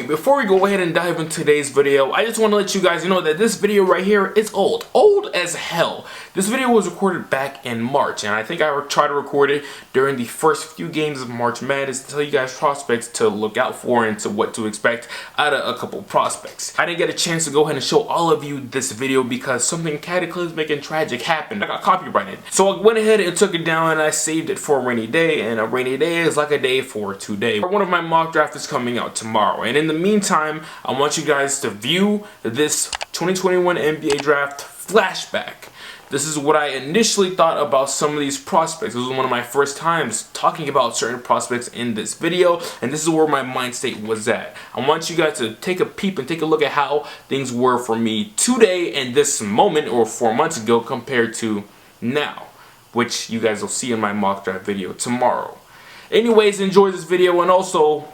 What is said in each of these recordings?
before we go ahead and dive into today's video, I just want to let you guys know that this video right here is old as hell. This video was recorded back in March, and I think I tried to record it during the first few games of March Madness to tell you guys prospects to look out for and to what to expect out of a couple prospects. I didn't get a chance to go ahead and show all of you this video because something cataclysmic and tragic happened. I got copyrighted. So I went ahead and took it down and I saved it for a rainy day, and a rainy day is like a day for today. One of my mock drafts is coming out tomorrow, and in the meantime, I want you guys to view this 2021 NBA draft flashback. This is what I initially thought about some of these prospects. This was one of my first times talking about certain prospects in this video, and this is where my mind state was at. I want you guys to take a peep and take a look at how things were for me today and this moment, or 4 months ago, compared to now, which you guys will see in my mock draft video tomorrow. Anyways, enjoy this video, and also,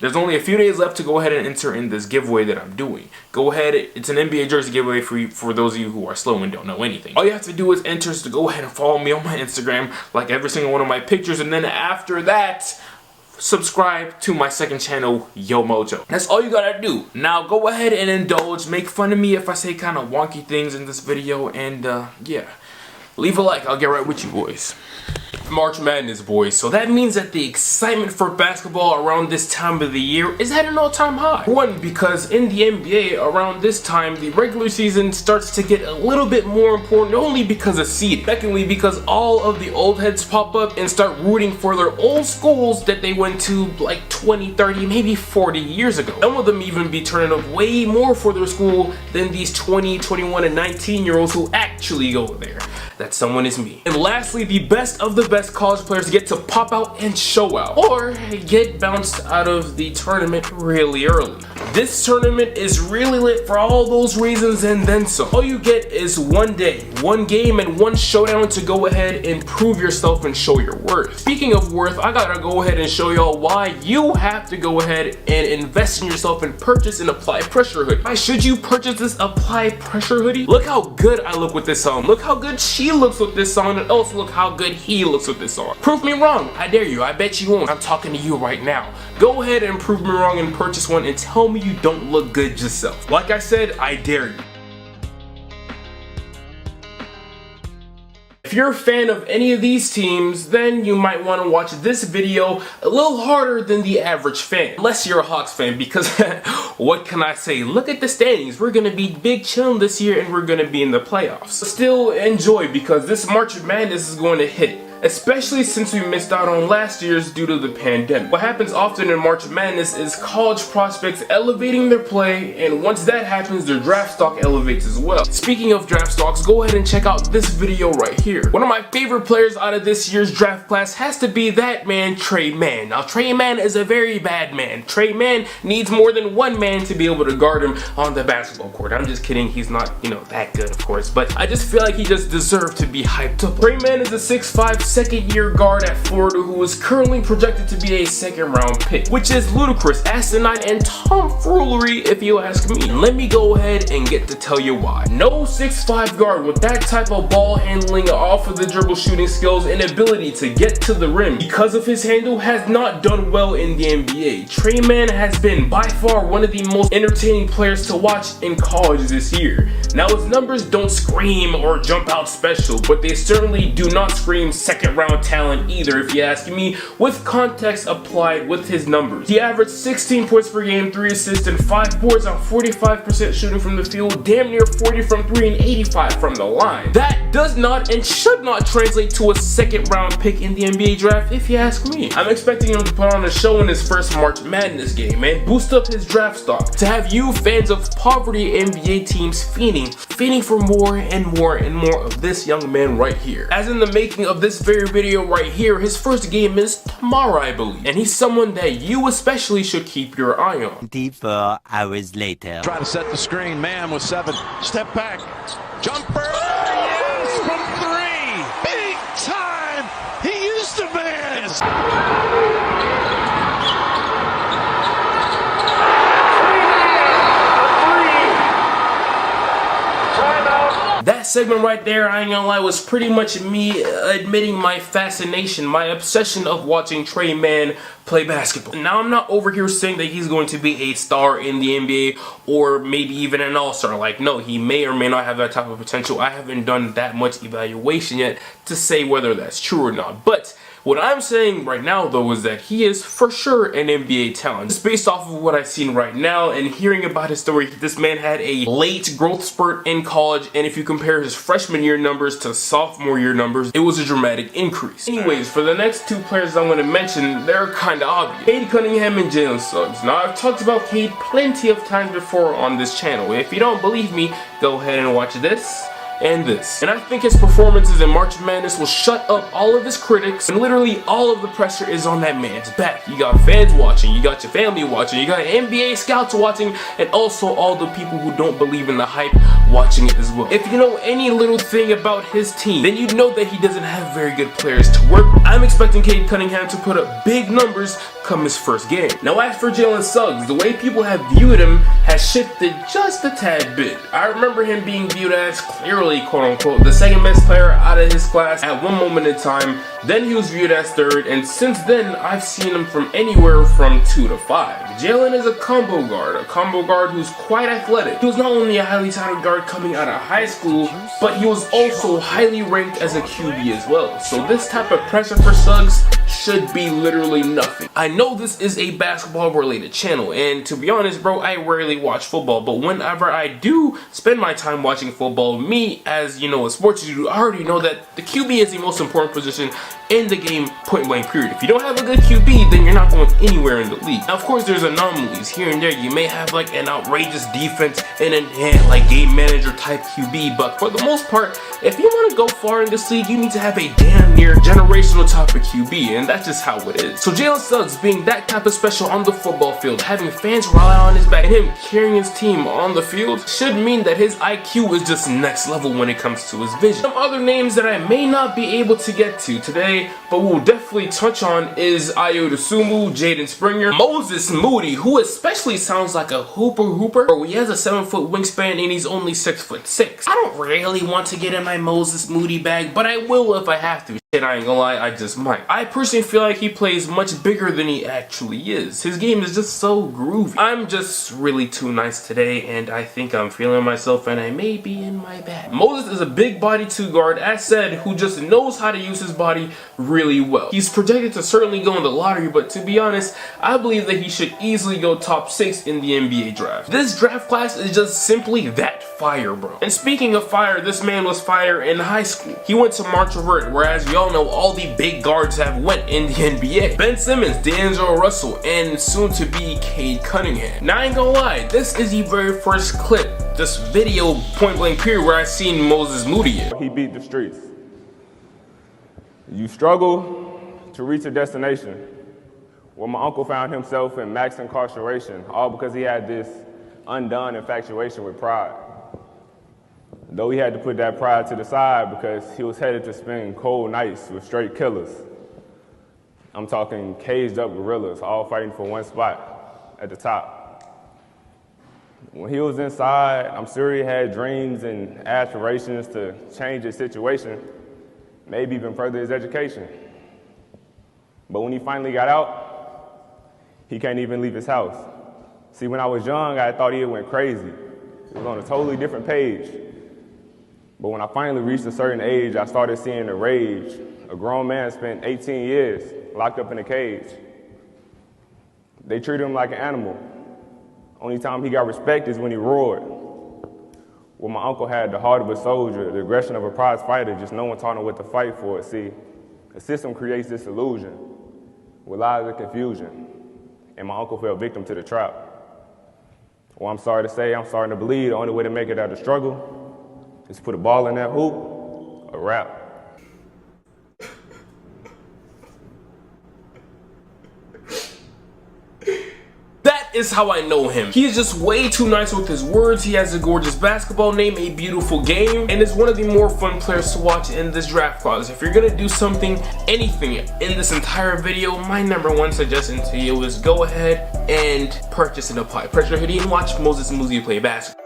there's only a few days left to go ahead and enter in this giveaway that I'm doing. Go ahead, it's an NBA jersey giveaway for those of you who are slow and don't know anything. All you have to do is enter to go ahead and follow me on my Instagram, like every single one of my pictures, and then after that, subscribe to my second channel, Yo Mojo. That's all you gotta do. Now go ahead and indulge, make fun of me if I say kind of wonky things in this video, and yeah. Leave a like, I'll get right with you boys. March Madness, boys. So that means that the excitement for basketball around this time of the year is at an all-time high. One, because in the NBA around this time, the regular season starts to get a little bit more important only because of seeding. Secondly, because all of the old heads pop up and start rooting for their old schools that they went to like 20, 30, maybe 40 years ago. Some of them even be turning up way more for their school than these 20, 21, and 19-year-olds who actually go there. That someone is me. And lastly, the best of the best college players get to pop out and show out, or get bounced out of the tournament really early. This tournament is really lit for all those reasons and then some. All you get is one day, one game, and one showdown to go ahead and prove yourself and show your worth. Speaking of worth, I gotta go ahead and show y'all why you have to go ahead and invest in yourself and purchase an Apply Pressure hoodie. Why should you purchase this Apply Pressure hoodie? Look how good I look with this on. Look how good she looks with this on, and also look how good he looks with this on. Prove me wrong. I dare you. I bet you won't. I'm talking to you right now. Go ahead and prove me wrong and purchase one and tell me you don't look good yourself. Like I said, I dare you. If you're a fan of any of these teams, then you might want to watch this video a little harder than the average fan. Unless you're a Hawks fan, because what can I say? Look at the standings. We're going to be big chillin' this year, and we're going to be in the playoffs. Still enjoy, because this March Madness is going to hit. Especially since we missed out on last year's due to the pandemic. What happens often in March Madness is college prospects elevating their play, and once that happens, their draft stock elevates as well. Speaking of draft stocks, go ahead and check out this video right here. One of my favorite players out of this year's draft class has to be that man, Tre Mann. Now, Tre Mann is a very bad man. Tre Mann needs more than one man to be able to guard him on the basketball court. I'm just kidding, he's not, that good, of course, but I just feel like he just deserved to be hyped up. Tre Mann is a 6'5", second-year guard at Florida who is currently projected to be a second-round pick, which is ludicrous, asinine, and tomfoolery if you ask me. And let me go ahead and get to tell you why. No 6'5" guard with that type of ball handling, off of the dribble shooting skills, and ability to get to the rim because of his handle has not done well in the NBA. Tre Mann has been by far one of the most entertaining players to watch in college this year. Now, his numbers don't scream or jump out special, but they certainly do not scream second-round talent either, if you ask me, with context applied with his numbers. He averaged 16 points per game, 3 assists, and 5 boards on 45% shooting from the field, damn near 40 from 3 and 85 from the line. That does not and should not translate to a second-round pick in the NBA draft, if you ask me. I'm expecting him to put on a show in his first March Madness game and boost up his draft stock, to have you fans of poverty NBA teams fiending for more and more and more of this young man right here. As in the making of this very video right here, his first game is tomorrow, I believe, and he's someone that you especially should keep your eye on. 24 hours later. Try to set the screen. Mann with 7. Step back. Jumper. Yes, from 3. Big time. He used to man. That that segment right there, I ain't gonna lie, was pretty much me admitting my fascination, my obsession of watching Tre Mann play basketball. Now, I'm not over here saying that he's going to be a star in the NBA or maybe even an all-star. Like, no, he may or may not have that type of potential. I haven't done that much evaluation yet to say whether that's true or not. But what I'm saying right now, though, is that he is for sure an NBA talent. Just based off of what I've seen right now and hearing about his story, this man had a late growth spurt in college, and if you compare his freshman year numbers to sophomore year numbers, it was a dramatic increase. Anyways, for the next two players I'm going to mention, they're kind of obvious. Cade Cunningham and Jalen Suggs. Now, I've talked about Cade plenty of times before on this channel. If you don't believe me, go ahead and watch this and this. And I think his performances in March Madness will shut up all of his critics, and literally all of the pressure is on that man's back. You got fans watching, you got your family watching, you got NBA scouts watching, and also all the people who don't believe in the hype watching it as well. If you know any little thing about his team, then you know that he doesn't have very good players to work with. I'm expecting Cade Cunningham to put up big numbers come his first game. Now, as for Jalen Suggs, the way people have viewed him has shifted just a tad bit. I remember him being viewed as clearly, quote unquote, the second best player out of his class at one moment in time. Then he was viewed as third, and since then I've seen him from anywhere from 2 to 5. Jalen is a combo guard who's quite athletic. He was not only a highly touted guard coming out of high school, but he was also highly ranked as a QB as well. So this type of pressure for Suggs should be literally nothing. I know this is a basketball related channel, and to be honest, bro, I rarely watch football, but whenever I do spend my time watching football, me as, you know, a sports dude, I already know that the QB is the most important position in the game, point blank period. If you don't have a good QB, then you're not going anywhere in the league. Now, of course, there's anomalies here and there. You may have like an outrageous defense and a like game manager type QB, but for the most part, if you want to go far in this league, you need to have a damn near generational type of QB, and that's just how it is. So Jalen Suggs being that type of special on the football field, having fans rely on his back, and him carrying his team on the field should mean that his IQ is just next level when it comes to his vision. Some other names that I may not be able to get to today, but we'll definitely touch on, is Ayo Dosunmu, Jaden Springer, Moses Moody, who especially sounds like a hooper. Bro, he has a 7-foot wingspan and he's only 6'6". I don't really want to get in my Moses Moody bag, but I will if I have to. And I ain't gonna lie, I just might. I personally feel like he plays much bigger than he actually is. His game is just so groovy. I'm just really too nice today, and I think I'm feeling myself, and I may be in my bag. Moses is a big body 2 guard, as said, who just knows how to use his body really well. He's projected to certainly go in the lottery, but to be honest, I believe that he should easily go top 6 in the NBA draft. This draft class is just simply that fire, bro. And speaking of fire, this man was fire in high school. He went to Montrovert, whereas y'all know all the big guards have went in the NBA. Ben Simmons, D'Angelo Russell, and soon to be Cade Cunningham. Now, I ain't gonna lie, this is the very first clip, this video, point blank period, where I seen Moses Moody in. He beat the streets. You struggle to reach a destination. Well, my uncle found himself in max incarceration, all because he had this undone infatuation with pride. Though he had to put that pride to the side because he was headed to spend cold nights with straight killers. I'm talking caged up gorillas, all fighting for one spot at the top. When he was inside, I'm sure he had dreams and aspirations to change his situation, maybe even further his education. But when he finally got out, he can't even leave his house. See, when I was young, I thought he went crazy. It was on a totally different page. But when I finally reached a certain age, I started seeing the rage. A grown man spent 18 years locked up in a cage. They treated him like an animal. Only time he got respect is when he roared. Well, my uncle had the heart of a soldier, the aggression of a prize fighter, just no one taught him what to fight for. See, the system creates this illusion with lies of confusion, and my uncle fell victim to the trap. Well, I'm sorry to say, I'm starting to believe the only way to make it out of the struggle is put a ball in that hoop, a wrap. That is how I know him. He's just way too nice with his words. He has a gorgeous basketball name, a beautiful game, and is one of the more fun players to watch in this draft class. If you're gonna do something, anything in this entire video, my #1 suggestion to you is go ahead and purchase and apply. Pressure hoodie and watch Moses Moody play basketball.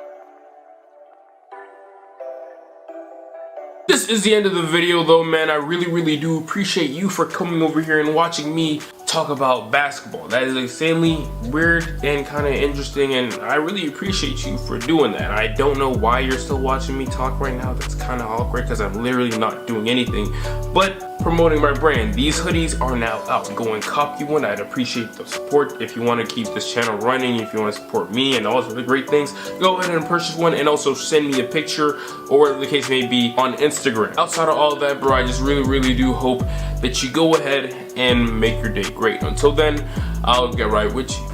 is the end of the video though, man. I really do appreciate you for coming over here and watching me talk about basketball. That is insanely weird and kind of interesting, and I really appreciate you for doing that. I don't know why you're still watching me talk right now. That's kind of awkward because I'm literally not doing anything but promoting my brand. These hoodies are now out. Go and copy one. I'd appreciate the support. If you want to keep this channel running, if you want to support me and all sorts of great things, go ahead and purchase one, and also send me a picture or whatever the case may be on Instagram. Outside of all of that, bro, I just really do hope that you go ahead and make your day great. Until then, I'll get right with you.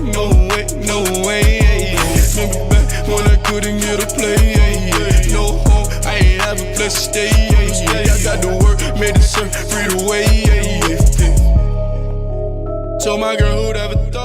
No way, remember back when I couldn't get a play, no home, I ain't have a place to stay, I got to work, made the surf, free the way, told my girl who'd ever thought.